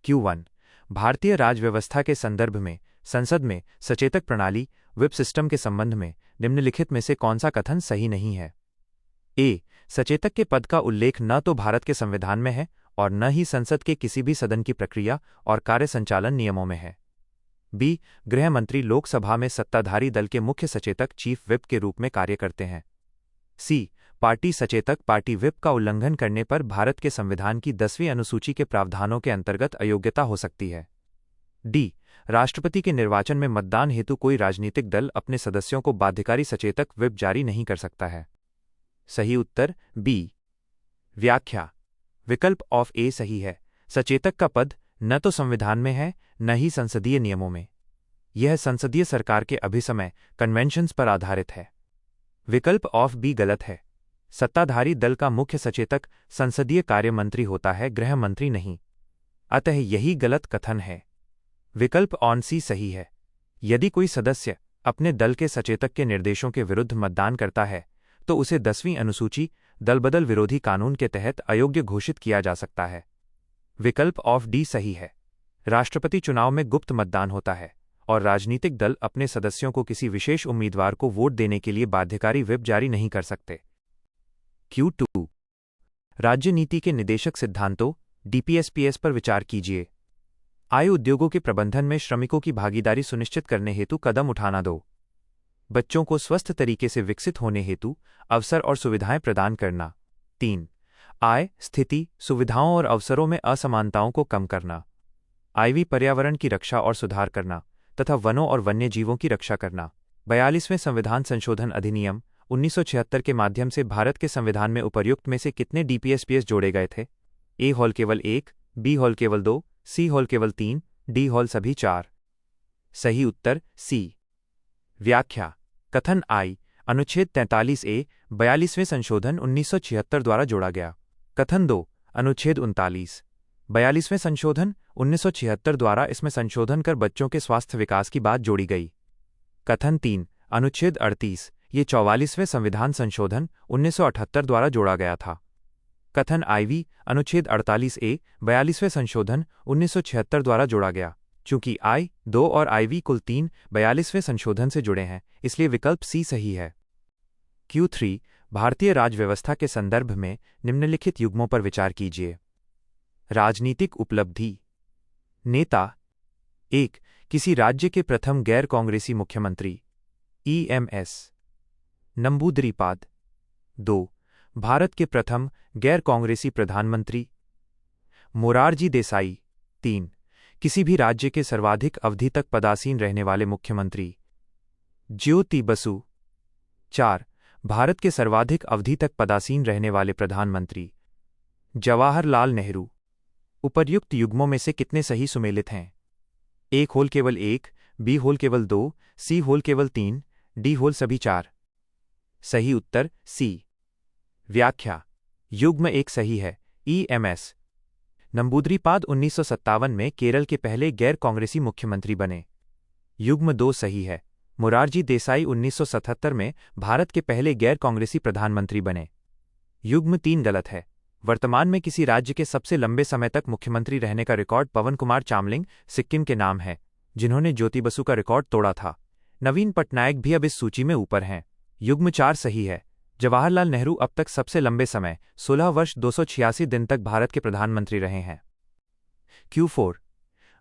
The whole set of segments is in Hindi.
Q1 भारतीय राजव्यवस्था के संदर्भ में संसद में सचेतक प्रणाली व्हिप सिस्टम के संबंध में निम्नलिखित में से कौन सा कथन सही नहीं है? ए. सचेतक के पद का उल्लेख न तो भारत के संविधान में है और न ही संसद के किसी भी सदन की प्रक्रिया और कार्य संचालन नियमों में है। बी. गृह मंत्री लोकसभा में सत्ताधारी दल के मुख्य सचेतक चीफ व्हिप के रूप में कार्य करते हैं। सी. पार्टी सचेतक पार्टी व्हिप का उल्लंघन करने पर भारत के संविधान की 10वीं अनुसूची के प्रावधानों के अंतर्गत अयोग्यता हो सकती है। डी. राष्ट्रपति के निर्वाचन में मतदान हेतु कोई राजनीतिक दल अपने सदस्यों को बाध्यकारी सचेतक व्हिप जारी नहीं कर सकता है। सही उत्तर बी. व्याख्या विकल्प ऑफ ए सही है। सचेतक का पद न तो संविधान में है न ही संसदीय नियमों में। यह संसदीय सरकार के अभिसमय कन्वेंशंस पर आधारित है। विकल्प ऑफ बी गलत है। सत्ताधारी दल का मुख्य सचेतक संसदीय कार्य मंत्री होता है, गृह मंत्री नहीं। अतः यही गलत कथन है। विकल्प ऑन सी सही है। यदि कोई सदस्य अपने दल के सचेतक के निर्देशों के विरुद्ध मतदान करता है तो उसे 10वीं अनुसूची दलबदल विरोधी कानून के तहत अयोग्य घोषित किया जा सकता है। विकल्प ऑफ डी सही है। राष्ट्रपति चुनाव में गुप्त मतदान होता है और राजनीतिक दल अपने सदस्यों को किसी विशेष उम्मीदवार को वोट देने के लिए बाध्यकारी व्हिप जारी नहीं कर सकते। Q2 राज्य नीति के निदेशक सिद्धांतों DPSPS पर विचार कीजिए। आय उद्योगों के प्रबंधन में श्रमिकों की भागीदारी सुनिश्चित करने हेतु कदम उठाना। 2. बच्चों को स्वस्थ तरीके से विकसित होने हेतु अवसर और सुविधाएं प्रदान करना। 3. आय, स्थिति, सुविधाओं और अवसरों में असमानताओं को कम करना। IV पर्यावरण की रक्षा और सुधार करना तथा वनों और वन्यजीवों की रक्षा करना। 42वें संविधान संशोधन अधिनियम 1976 के माध्यम से भारत के संविधान में उपर्युक्त में से कितने DPSPS जोड़े गए थे? ए हॉल केवल 1, बी हॉल केवल 2, सी हॉल केवल 3, डी हॉल सभी 4। सही उत्तर सी। व्याख्या कथन आई अनुच्छेद 43A 42वें संशोधन 1976 द्वारा जोड़ा गया। कथन 2 अनुच्छेद 39 42वें संशोधन 1976 द्वारा इसमें संशोधन कर बच्चों के स्वास्थ्य विकास की बात जोड़ी गई। कथन 3 अनुच्छेद 38 ये 44वें संविधान संशोधन 1978 द्वारा जोड़ा गया था। कथन IV अनुच्छेद 48A 42वें संशोधन 1976 द्वारा जोड़ा गया। चूंकि I, 2 और IV कुल 3 42वें संशोधन से जुड़े हैं, इसलिए विकल्प सी सही है। Q3 भारतीय राजव्यवस्था के संदर्भ में निम्नलिखित युग्मों पर विचार कीजिए। राजनीतिक उपलब्धि। नेता 1. किसी राज्य के प्रथम गैर कांग्रेसी मुख्यमंत्री EMS। नंबूदरीपाद। 2. भारत के प्रथम गैर कांग्रेसी प्रधानमंत्री मोरारजी देसाई। 3. किसी भी राज्य के सर्वाधिक अवधि तक पदासीन रहने वाले मुख्यमंत्री ज्योति बसु। 4. भारत के सर्वाधिक अवधि तक पदासीन रहने वाले प्रधानमंत्री जवाहरलाल नेहरू। उपर्युक्त युग्मों में से कितने सही सुमेलित हैं? ए होल केवल 1, बी होल केवल 2, सी होल केवल 3, डी होल सभी 4। सही उत्तर सी। व्याख्या युग्म 1 सही है। EMS नंबूदरीपाद 1957 में केरल के पहले गैर कांग्रेसी मुख्यमंत्री बने। युग्म 2 सही है। मोरारजी देसाई 1977 में भारत के पहले गैर कांग्रेसी प्रधानमंत्री बने। युग्म 3 गलत है। वर्तमान में किसी राज्य के सबसे लंबे समय तक मुख्यमंत्री रहने का रिकॉर्ड पवन कुमार चामलिंग सिक्किम के नाम है, जिन्होंने ज्योति बसु का रिकॉर्ड तोड़ा था। नवीन पटनायक भी अब इस सूची में ऊपर हैं। युग्म 4 सही है। जवाहरलाल नेहरू अब तक सबसे लंबे समय 16 वर्ष 286 दिन तक भारत के प्रधानमंत्री रहे हैं। Q4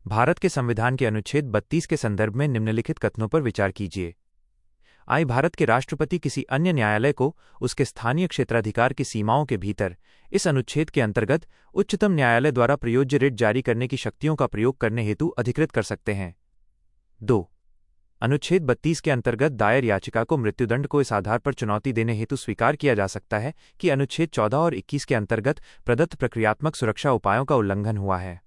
भारत के संविधान के अनुच्छेद 32 के संदर्भ में निम्नलिखित कथनों पर विचार कीजिए। आई भारत के राष्ट्रपति किसी अन्य न्यायालय को उसके स्थानीय क्षेत्राधिकार की सीमाओं के भीतर इस अनुच्छेद के अंतर्गत उच्चतम न्यायालय द्वारा प्रयोज्य रिट जारी करने की शक्तियों का प्रयोग करने हेतु अधिकृत कर सकते हैं। 2. अनुच्छेद 32 के अंतर्गत दायर याचिका को मृत्युदंड को इस आधार पर चुनौती देने हेतु स्वीकार किया जा सकता है कि अनुच्छेद 14 और 21 के अंतर्गत प्रदत्त प्रक्रियात्मक सुरक्षा उपायों का उल्लंघन हुआ है।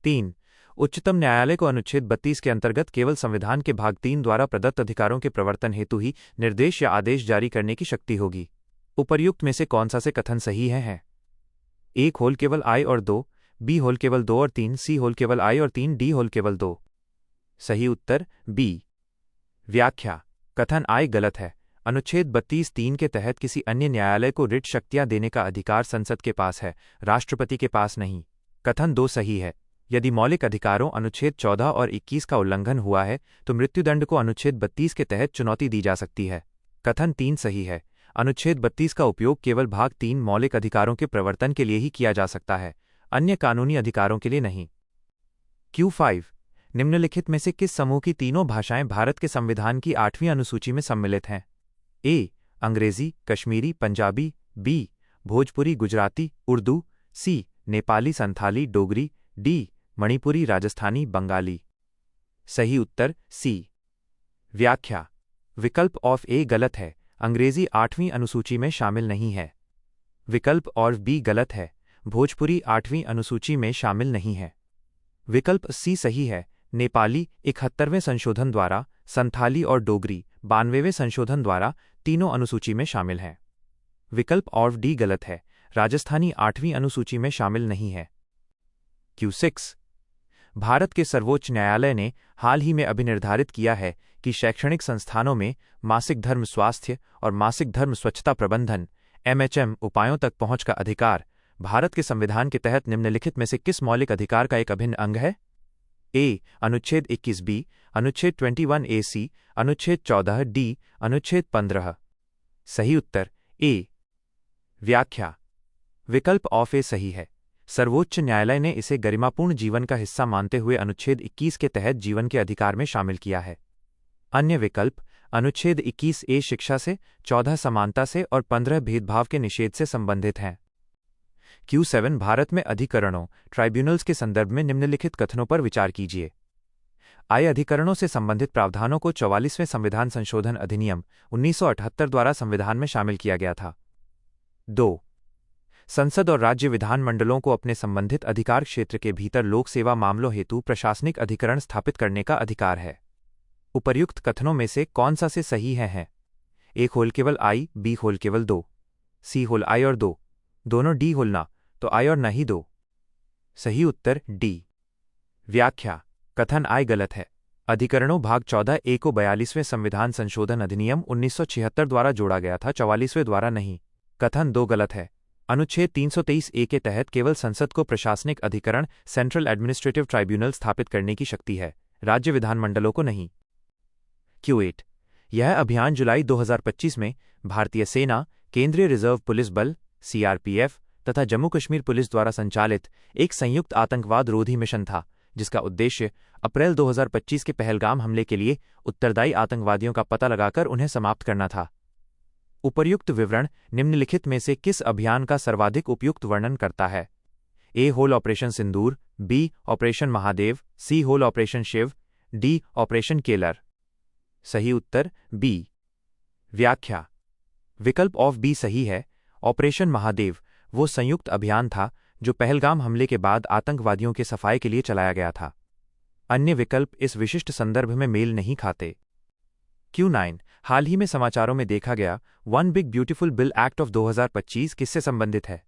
3. उच्चतम न्यायालय को अनुच्छेद 32 के अंतर्गत केवल संविधान के भाग 3 द्वारा प्रदत्त अधिकारों के प्रवर्तन हेतु ही निर्देश या आदेश जारी करने की शक्ति होगी। उपर्युक्त में से कौन सा से कथन सही है? ए होल केवल I और 2, बी होल केवल 2 और 3, सी होल केवल I और 3, डी होल केवल 2। सही उत्तर बी। व्याख्या कथन I गलत है। अनुच्छेद 32(3) के तहत किसी अन्य न्यायालय को रिट शक्तियां देने का अधिकार संसद के पास है, राष्ट्रपति के पास नहीं। कथन 2 सही है। यदि मौलिक अधिकारों अनुच्छेद 14 और 21 का उल्लंघन हुआ है तो मृत्युदंड को अनुच्छेद 32 के तहत चुनौती दी जा सकती है। कथन 3 सही है। अनुच्छेद 32 का उपयोग केवल भाग 3 मौलिक अधिकारों के प्रवर्तन के लिए ही किया जा सकता है, अन्य कानूनी अधिकारों के लिए नहीं। Q5 निम्नलिखित में से किस समूह की तीनों भाषाएं भारत के संविधान की 8वीं अनुसूची में सम्मिलित हैं? ए. अंग्रेजी, कश्मीरी, पंजाबी। बी. भोजपुरी, गुजराती, उर्दू। सी. नेपाली, संथाली, डोगरी। डी. मणिपुरी, राजस्थानी, बंगाली। सही उत्तर सी। व्याख्या। विकल्प ऑफ ए गलत है, अंग्रेजी 8वीं अनुसूची में शामिल नहीं है। विकल्प और बी गलत है, भोजपुरी 8वीं अनुसूची में शामिल नहीं है। विकल्प सी सही है, नेपाली 71वें संशोधन द्वारा, संथाली और डोगरी 92वें संशोधन द्वारा तीनों अनुसूची में शामिल हैं। विकल्प और डी गलत है, राजस्थानी 8वीं अनुसूची में शामिल नहीं है। Q6 भारत के सर्वोच्च न्यायालय ने हाल ही में अभिनिर्धारित किया है कि शैक्षणिक संस्थानों में मासिक धर्म स्वास्थ्य और मासिक धर्म स्वच्छता प्रबंधन MHM उपायों तक पहुंच का अधिकार भारत के संविधान के तहत निम्नलिखित में से किस मौलिक अधिकार का एक अभिन्न अंग है? ए. अनुच्छेद 21B, अनुच्छेद 21AC, अनुच्छेद 14D, अनुच्छेद 15। सही उत्तर ए। व्याख्या। विकल्प ऑफ ए सही है, सर्वोच्च न्यायालय ने इसे गरिमापूर्ण जीवन का हिस्सा मानते हुए अनुच्छेद 21 के तहत जीवन के अधिकार में शामिल किया है। अन्य विकल्प अनुच्छेद 21A शिक्षा से, 14 समानता से और 15 भेदभाव के निषेध से संबंधित हैं। Q7 भारत में अधिकरणों ट्राइब्यूनल्स के संदर्भ में निम्नलिखित कथनों पर विचार कीजिए। आय अधिकरणों से संबंधित प्रावधानों को 44वें संविधान संशोधन अधिनियम 1978 द्वारा संविधान में शामिल किया गया था। 2. संसद और राज्य विधानमंडलों को अपने संबंधित अधिकार क्षेत्र के भीतर लोक सेवा मामलों हेतु प्रशासनिक अधिकरण स्थापित करने का अधिकार है। उपर्युक्त कथनों में से कौन सा से सही है? एक होल केवल आई, बी होल केवल 2, सी होल आई और 2, दोनों डी होल ना, तो आई और न ही 2। सही उत्तर डी। व्याख्या। कथन आई गलत है, अधिकरणों भाग 14A को 42वें संविधान संशोधन अधिनियम 1976 द्वारा जोड़ा गया था, 44वें द्वारा नहीं। कथन 2 गलत है, अनुच्छेद 323A के तहत केवल संसद को प्रशासनिक अधिकरण सेंट्रल एडमिनिस्ट्रेटिव ट्राइब्यूनल स्थापित करने की शक्ति है, राज्य विधानमंडलों को नहीं। Q8 यह अभियान जुलाई 2025 में भारतीय सेना, केंद्रीय रिजर्व पुलिस बल CRPF तथा जम्मू कश्मीर पुलिस द्वारा संचालित एक संयुक्त आतंकवाद रोधी मिशन था, जिसका उद्देश्य अप्रैल 2025 के पहलगाम हमले के लिए उत्तरदायी आतंकवादियों का पता लगाकर उन्हें समाप्त करना था। उपर्युक्त विवरण निम्नलिखित में से किस अभियान का सर्वाधिक उपयुक्त वर्णन करता है? ए. होल operation Sindoor, B. Operation Mahadev, C. होल operation Shiv, D. Operation Keller. सही उत्तर बी। व्याख्या। विकल्प ऑफ बी सही है, ऑपरेशन महादेव वो संयुक्त अभियान था जो पहलगाम हमले के बाद आतंकवादियों के सफाये के लिए चलाया गया था। अन्य विकल्प इस विशिष्ट संदर्भ में मेल नहीं खाते। Q9 हाल ही में समाचारों में देखा गया one big beautiful bill act of 2025 किससे संबंधित है?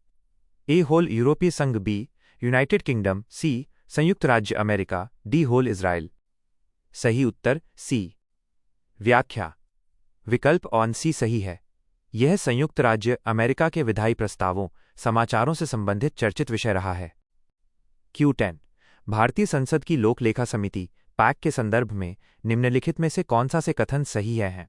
ए. होल यूरोपीय संघ, बी. यूनाइटेड किंगडम, सी. संयुक्त राज्य अमेरिका, डी. Whole Israel. सही उत्तर सी। व्याख्या। विकल्प ऑन सी सही है, यह संयुक्त राज्य अमेरिका के विधायी प्रस्तावों समाचारों से संबंधित चर्चित विषय रहा है। Q10 भारतीय संसद की लोक लेखा समिति पैक के संदर्भ में निम्नलिखित में से कौन सा से कथन सही है?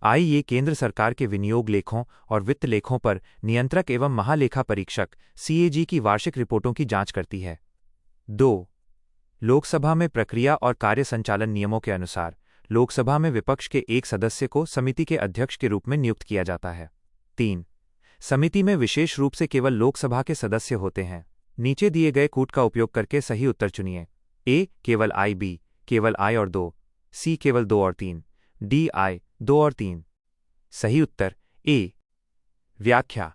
आई ये केंद्र सरकार के विनियोग लेखों और वित्त लेखों पर नियंत्रक एवं महालेखा परीक्षक CAG की वार्षिक रिपोर्टों की जांच करती है। 2. लोकसभा में प्रक्रिया और कार्य संचालन नियमों के अनुसार लोकसभा में विपक्ष के एक सदस्य को समिति के अध्यक्ष के रूप में नियुक्त किया जाता है। 3. समिति में विशेष रूप से केवल लोकसभा के सदस्य होते हैं। नीचे दिए गए कूट का उपयोग करके सही उत्तर चुनिए। ए. केवल आई, बी. केवल आई और 2, सी. केवल 2 और 3, डी. आई 2 और 3। सही उत्तर ए। व्याख्या।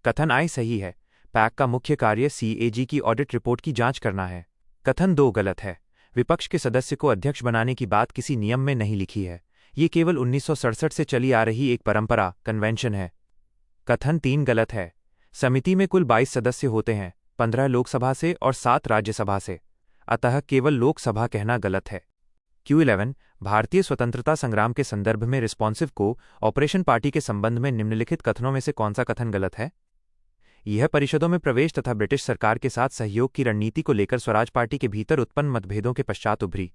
कथन आई सही है, पैक का मुख्य कार्य CAG की ऑडिट रिपोर्ट की जांच करना है। कथन 2 गलत है, विपक्ष के सदस्य को अध्यक्ष बनाने की बात किसी नियम में नहीं लिखी है, ये केवल 1967 से चली आ रही एक परंपरा कन्वेंशन है। कथन 3 गलत है, समिति में कुल 22 सदस्य होते हैं, 15 लोकसभा से और 7 राज्यसभा से, अतः केवल लोकसभा कहना गलत है। Q11 भारतीय स्वतंत्रता संग्राम के संदर्भ में रिस्पॉन्सिव को ऑपरेशन पार्टी के संबंध में निम्नलिखित कथनों में से कौन सा कथन गलत है? यह परिषदों में प्रवेश तथा ब्रिटिश सरकार के साथ सहयोग की रणनीति को लेकर स्वराज पार्टी के भीतर उत्पन्न मतभेदों के पश्चात उभरी।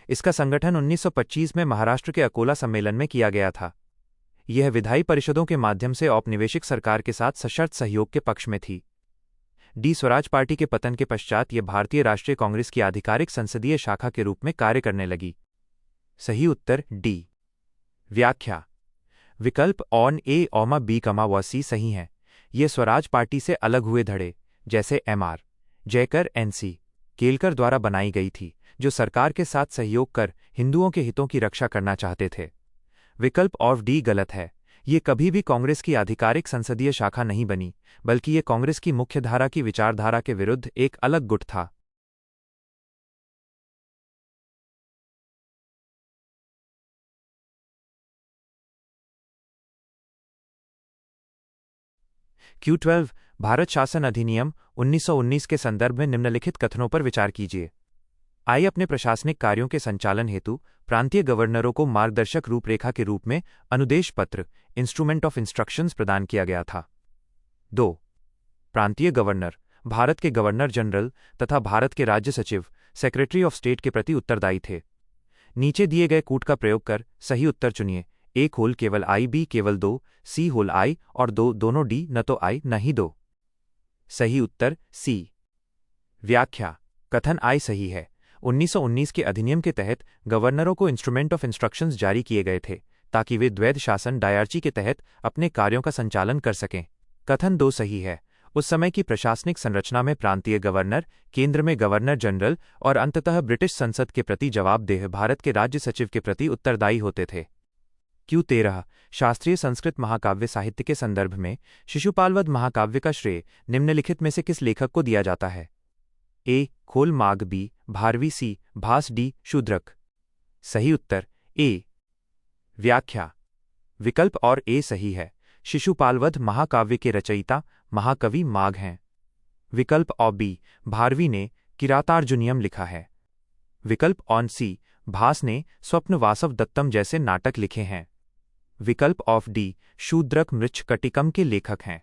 इसका संगठन 1925 में महाराष्ट्र के अकोला सम्मेलन में किया गया था। यह विधायी परिषदों के माध्यम से औपनिवेशिक सरकार के साथ सशर्त सहयोग के पक्ष में थी। स्वराज पार्टी के पतन के पश्चात यह भारतीय राष्ट्रीय कांग्रेस की आधिकारिक संसदीय शाखा के रूप में कार्य करने लगी। सही उत्तर डी। व्याख्या। विकल्प ऑन ए ऑमा बी कमा व सी सही हैं। ये स्वराज पार्टी से अलग हुए धड़े, जैसे एम.आर. जयकर एन.सी. केलकर द्वारा बनाई गई थी, जो सरकार के साथ सहयोग कर हिंदुओं के हितों की रक्षा करना चाहते थे। विकल्प ऑफ डी गलत है। ये कभी भी कांग्रेस की आधिकारिक संसदीय शाखा नहीं बनी, बल्कि ये कांग्रेस की मुख्यधारा की विचारधारा के विरुद्ध एक अलग गुट था। Q12 भारत शासन अधिनियम 1919 के संदर्भ में निम्नलिखित कथनों पर विचार कीजिए। आई अपने प्रशासनिक कार्यों के संचालन हेतु प्रांतीय गवर्नरों को मार्गदर्शक रूपरेखा के रूप में अनुदेश पत्र इंस्ट्रूमेंट ऑफ इंस्ट्रक्शंस प्रदान किया गया था। 2. प्रांतीय गवर्नर भारत के गवर्नर जनरल तथा भारत के राज्य सचिव सेक्रेटरी ऑफ स्टेट के प्रति उत्तरदायी थे। नीचे दिए गए कूट का प्रयोग कर सही उत्तर चुनिए। एक होल केवल आई, बी केवल 2, सी होल आई और 2 दोनों डी, न तो आई न ही 2। सही उत्तर सी। व्याख्या। कथन आई सही है। 1919 के अधिनियम के तहत गवर्नरों को इंस्ट्रूमेंट ऑफ इंस्ट्रक्शंस जारी किए गए थे, ताकि वे द्वैध शासन डायरची के तहत अपने कार्यों का संचालन कर सकें। कथन 2 सही है। उस समय की प्रशासनिक संरचना में प्रांतीय गवर्नर, केंद्र में गवर्नर जनरल और अंततः ब्रिटिश संसद के प्रति जवाबदेह भारत के राज्य सचिव के प्रति उत्तरदायी होते थे। Q13 शास्त्रीय संस्कृत महाकाव्य साहित्य के संदर्भ में शिशुपालवध महाकाव्य का श्रेय निम्नलिखित में से किस लेखक को दिया जाता है? ए. खोल माग, बी. भारवी, सी. भास, डी. शूद्रक। सही उत्तर ए। व्याख्या। विकल्प और ए सही है। शिशुपालवध महाकाव्य के रचयिता महाकवि माघ हैं। विकल्प और बी. भारवी ने किरातार्जुनियम लिखा है। विकल्प ऑन सी. भास ने स्वप्न वासव दत्तम जैसे नाटक लिखे हैं। विकल्प ऑफ डी. शूद्रक मृच्छकटिकम के लेखक हैं।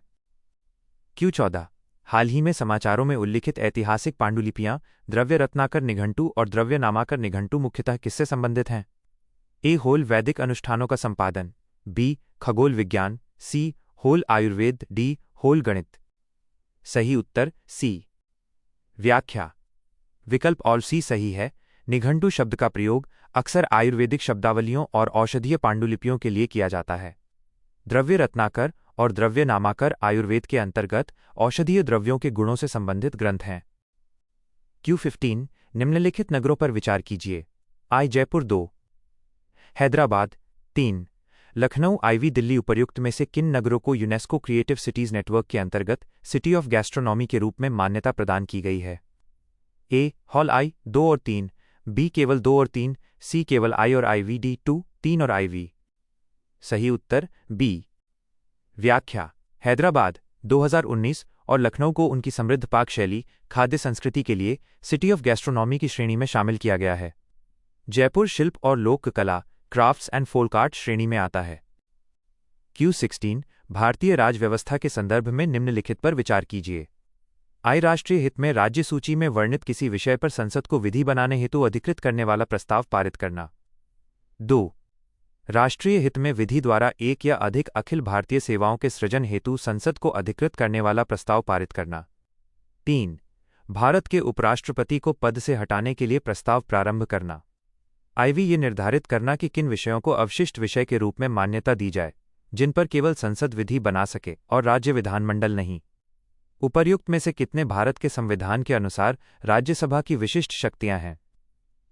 Q14 हाल ही में समाचारों में उल्लिखित ऐतिहासिक पांडुलिपियां द्रव्य रत्नाकर निघंटू और द्रव्य नामाकर निघंटू मुख्यतः किससे संबंधित हैं? ए. होल वैदिक अनुष्ठानों का संपादन, बी. खगोल विज्ञान, सी. होल आयुर्वेद, डी. होल गणित। सही उत्तर सी। व्याख्या। विकल्प और सी सही है। निघंटू शब्द का प्रयोग अक्सर आयुर्वेदिक शब्दावलियों और औषधीय पांडुलिपियों के लिए किया जाता है। द्रव्य रत्नाकर और द्रव्य नामाकर आयुर्वेद के अंतर्गत औषधीय द्रव्यों के गुणों से संबंधित ग्रंथ हैं। Q15 निम्नलिखित नगरों पर विचार कीजिए। आई. जयपुर 2, हैदराबाद 3, लखनऊ IV दिल्ली उपर्युक्त में से किन नगरों को यूनेस्को क्रिएटिव सिटीज नेटवर्क के अंतर्गत सिटी ऑफ गैस्ट्रोनॉमी के रूप में मान्यता प्रदान की गई है? ए. हॉल आई 2 और 3, बी. केवल 2 और 3, सी. केवल आई और IV, डी. 2, 3 और IV। सही उत्तर बी। व्याख्या। हैदराबाद 2019 और लखनऊ को उनकी समृद्ध पाक शैली, खाद्य संस्कृति के लिए सिटी ऑफ गैस्ट्रोनॉमी की श्रेणी में शामिल किया गया है। जयपुर शिल्प और लोक कला, क्राफ्ट्स एंड फोल्क आर्ट श्रेणी में आता है। Q16 भारतीय राज व्यवस्था के संदर्भ में निम्नलिखित पर विचार कीजिए। आई. राष्ट्रीय हित में राज्य सूची में वर्णित किसी विषय पर संसद को विधि बनाने हेतु अधिकृत करने वाला प्रस्ताव पारित करना। 2. राष्ट्रीय हित में विधि द्वारा एक या अधिक अखिल भारतीय सेवाओं के सृजन हेतु संसद को अधिकृत करने वाला प्रस्ताव पारित करना। 3. भारत के उपराष्ट्रपति को पद से हटाने के लिए प्रस्ताव प्रारंभ करना। IV ये निर्धारित करना कि किन विषयों को अवशिष्ट विषय के रूप में मान्यता दी जाए, जिन पर केवल संसद विधि बना सके और राज्य विधानमंडल नहीं। उपर्युक्त में से कितने भारत के संविधान के अनुसार राज्यसभा की विशिष्ट शक्तियां हैं?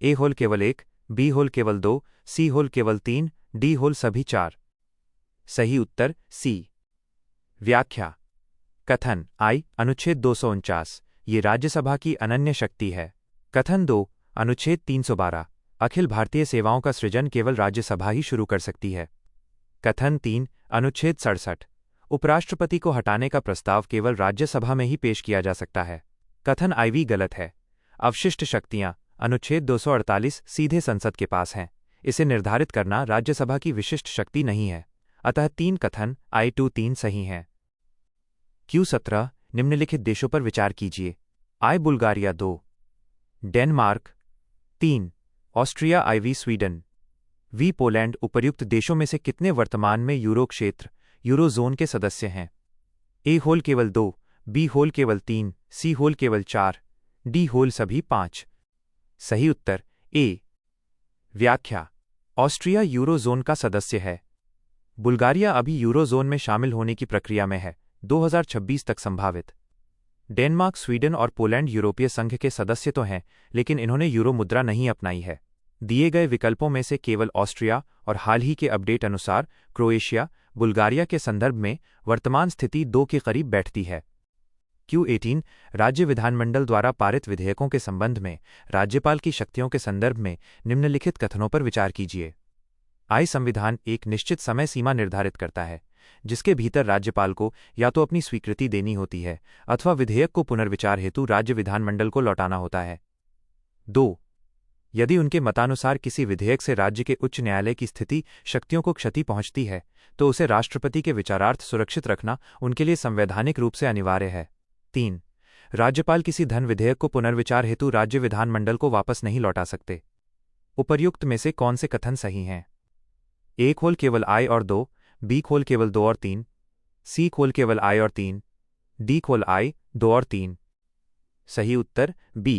ए. होल केवल 1, बी. होल केवल 2, सी. होल केवल 3, डी. होल सभी 4। सही उत्तर सी। व्याख्या। कथन आई. अनुच्छेद 249 ये राज्यसभा की अनन्य शक्ति है। कथन 2. अनुच्छेद 312 अखिल भारतीय सेवाओं का सृजन केवल राज्यसभा ही शुरू कर सकती है। कथन 3. अनुच्छेद 67 उपराष्ट्रपति को हटाने का प्रस्ताव केवल राज्यसभा में ही पेश किया जा सकता है। कथन IV गलत है। अवशिष्ट शक्तियां अनुच्छेद 248 सीधे संसद के पास हैं। इसे निर्धारित करना राज्यसभा की विशिष्ट शक्ति नहीं है। अतः 3 कथन I2 3 सही हैं। Q17 निम्नलिखित देशों पर विचार कीजिए। I Bulgaria 2, Denmark 3, Austria IV Sweden V Poland. उपर्युक्त देशों में से कितने वर्तमान में यूरो क्षेत्र यूरोजोन के सदस्य हैं? A होल केवल 2, B होल केवल 3, C होल केवल 4, D होल सभी 5। सही उत्तर A। व्याख्या: ऑस्ट्रिया यूरोजोन का सदस्य है। बुल्गारिया अभी यूरोजोन में शामिल होने की प्रक्रिया में है, 2026 तक संभावित। डेनमार्क, स्वीडन और पोलैंड यूरोपीय संघ के सदस्य तो हैं, लेकिन इन्होंने यूरो मुद्रा नहीं अपनाई है। दिए गए विकल्पों में से केवल ऑस्ट्रिया और हाल ही के अपडेट अनुसार क्रोएशिया, बुल्गारिया के संदर्भ में वर्तमान स्थिति 2 के करीब बैठती है। Q18 राज्य विधानमंडल द्वारा पारित विधेयकों के संबंध में राज्यपाल की शक्तियों के संदर्भ में निम्नलिखित कथनों पर विचार कीजिए। I संविधान एक निश्चित समय सीमा निर्धारित करता है, जिसके भीतर राज्यपाल को या तो अपनी स्वीकृति देनी होती है अथवा विधेयक को पुनर्विचार हेतु राज्य विधानमंडल को लौटाना होता है। 2. यदि उनके मतानुसार किसी विधेयक से राज्य के उच्च न्यायालय की स्थिति शक्तियों को क्षति पहुंचती है, तो उसे राष्ट्रपति के विचारार्थ सुरक्षित रखना उनके लिए संवैधानिक रूप से अनिवार्य है। 3. राज्यपाल किसी धन विधेयक को पुनर्विचार हेतु राज्य विधानमंडल को वापस नहीं लौटा सकते। उपर्युक्त में से कौन से कथन सही हैं? A खोल केवल I और 2, B खोल केवल 2 और 3, C खोल केवल I और 3, D खोल I, 2 और 3। सही उत्तर B।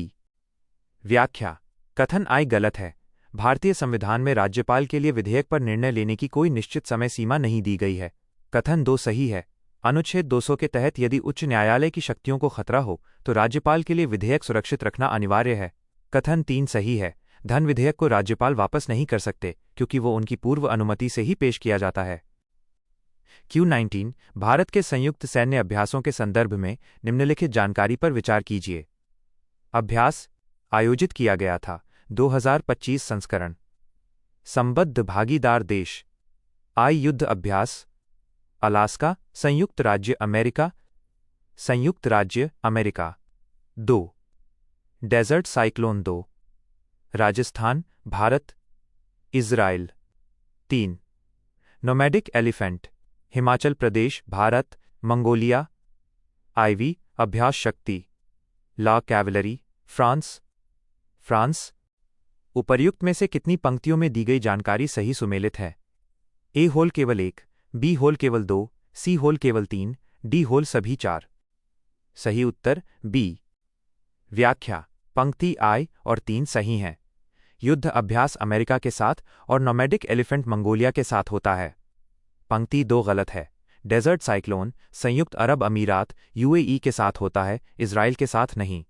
व्याख्या: कथन I गलत है। भारतीय संविधान में राज्यपाल के लिए विधेयक पर निर्णय लेने की कोई निश्चित समय सीमा नहीं दी गई है। कथन 2 सही है। अनुच्छेद 200 के तहत यदि उच्च न्यायालय की शक्तियों को खतरा हो तो राज्यपाल के लिए विधेयक सुरक्षित रखना अनिवार्य है। कथन 3 सही है। धन विधेयक को राज्यपाल वापस नहीं कर सकते, क्योंकि वो उनकी पूर्व अनुमति से ही पेश किया जाता है। Q19 भारत के संयुक्त सैन्य अभ्यासों के संदर्भ में निम्नलिखित जानकारी पर विचार कीजिए। अभ्यास आयोजित किया गया था। 2025 संस्करण। संबद्ध भागीदार देश। I युद्ध अभ्यास। अलास्का, संयुक्त राज्य अमेरिका, संयुक्त राज्य America. 2. Desert cyclone 2, Rajasthan, Bharat, Israel. 3. Nomadic elephant, Himachal Pradesh, Bharat, Mongolia. IV अभ्यास शक्ति, ला कैवलरी, फ्रांस, फ्रांस। उपर्युक्त में से कितनी पंक्तियों में दी गई जानकारी सही सुमेलित है? A होल केवल 1, B होल केवल 2, C होल केवल 3, D होल सभी 4। सही उत्तर B। व्याख्या: पंक्ति I और 3 सही हैं। युद्ध अभ्यास अमेरिका के साथ और नोमैडिक एलिफेंट मंगोलिया के साथ होता है। पंक्ति 2 गलत है। डेजर्ट साइक्लोन संयुक्त अरब अमीरात UAE के साथ होता है, इज़राइल के साथ नहीं।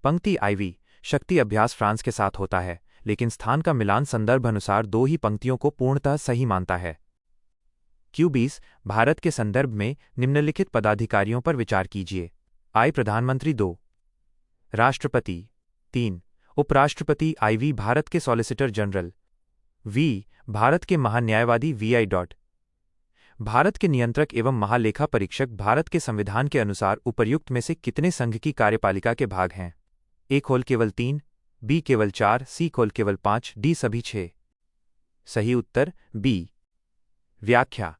पंक्ति IV शक्ति अभ्यास फ्रांस के साथ होता है, लेकिन स्थान का मिलान संदर्भ अनुसार 2 ही पंक्तियों को पूर्णतः सही मानता है। Q20 भारत के संदर्भ में निम्नलिखित पदाधिकारियों पर विचार कीजिए। I प्रधानमंत्री 2, राष्ट्रपति 3, उपराष्ट्रपति IV भारत के सॉलिसिटर जनरल V भारत के महान्यायवादी VI. भारत के नियंत्रक एवं महालेखा परीक्षक। भारत के संविधान के अनुसार उपर्युक्त में से कितने संघ की कार्यपालिका के भाग हैं? A खोल केवल 3, B केवल 4, C खोल केवल 5, D सभी 6। सही उत्तर B। व्याख्या: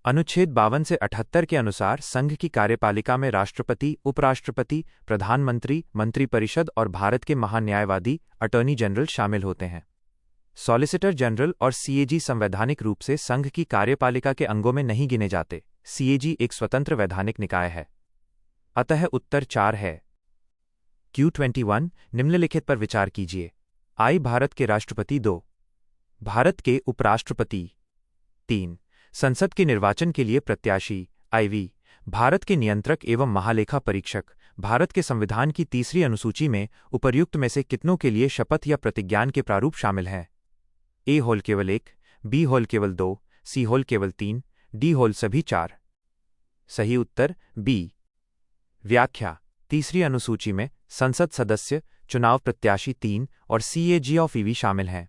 अनुच्छेद 52 से 78 के अनुसार संघ की कार्यपालिका में राष्ट्रपति, उपराष्ट्रपति, प्रधानमंत्री, मंत्रिपरिषद और भारत के महान्यायवादी अटॉर्नी जनरल शामिल होते हैं। सॉलिसिटर जनरल और CAG संवैधानिक रूप से संघ की कार्यपालिका के अंगों में नहीं गिने जाते। CAG एक स्वतंत्र वैधानिक निकाय है। अतः उत्तर 4 है। Q21 निम्नलिखित पर विचार कीजिए। I भारत के राष्ट्रपति 2, भारत के उपराष्ट्रपति 3, संसद के निर्वाचन के लिए प्रत्याशी IV, भारत के नियंत्रक एवं महालेखा परीक्षक। भारत के संविधान की 3री अनुसूची में उपर्युक्त में से कितनों के लिए शपथ या प्रतिज्ञान के प्रारूप शामिल हैं? A होल केवल 1, B होल केवल 2, C होल केवल 3, D होल सभी 4। सही उत्तर B। व्याख्या: 3री अनुसूची में संसद सदस्य, चुनाव प्रत्याशी 3 और CAG ऑफ EV शामिल हैं।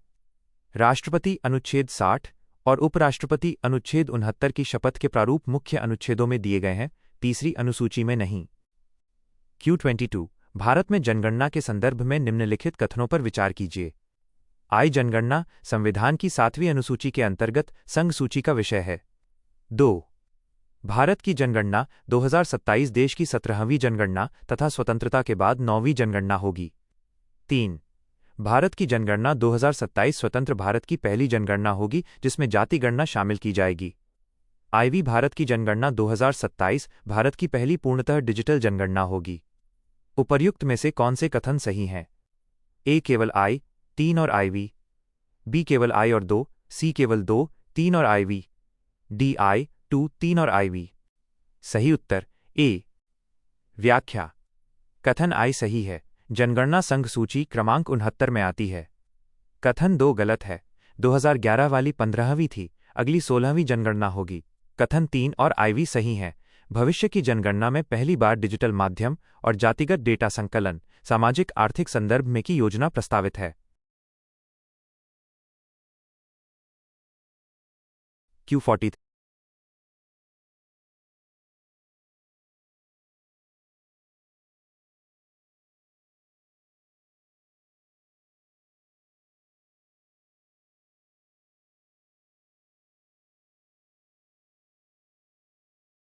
राष्ट्रपति अनुच्छेद 60 और उपराष्ट्रपति अनुच्छेद 69 की शपथ के प्रारूप मुख्य अनुच्छेदों में दिए गए हैं, 3री अनुसूची में नहीं। Q22 भारत में जनगणना के संदर्भ में निम्नलिखित कथनों पर विचार कीजिए। I जनगणना संविधान की 7वीं अनुसूची के अंतर्गत संघ सूची का विषय है। 2. भारत की जनगणना 2027 देश की 17वीं जनगणना तथा स्वतंत्रता के बाद 9वीं जनगणना होगी। 3. भारत की जनगणना 2027 स्वतंत्र भारत की पहली जनगणना होगी जिसमें जाति गणना शामिल की जाएगी। IV भारत की जनगणना 2027 भारत की पहली पूर्णतः डिजिटल जनगणना होगी। उपर्युक्त में से कौन से कथन सही हैं? A केवल I, 3 और IV, B केवल I और 2, C केवल 2, 3 और IV, D I, 2, 3 और IV। सही उत्तर A। व्याख्या। कथन I सही है। जनगणना संघ सूची क्रमांक 69 में आती है। कथन 2 गलत है। 2011 वाली 15वीं थी, अगली 16वीं जनगणना होगी। कथन 3 और IV सही हैं। भविष्य की जनगणना में पहली बार डिजिटल माध्यम और जातिगत डेटा संकलन, सामाजिक आर्थिक संदर्भ में की योजना प्रस्तावित है। Q40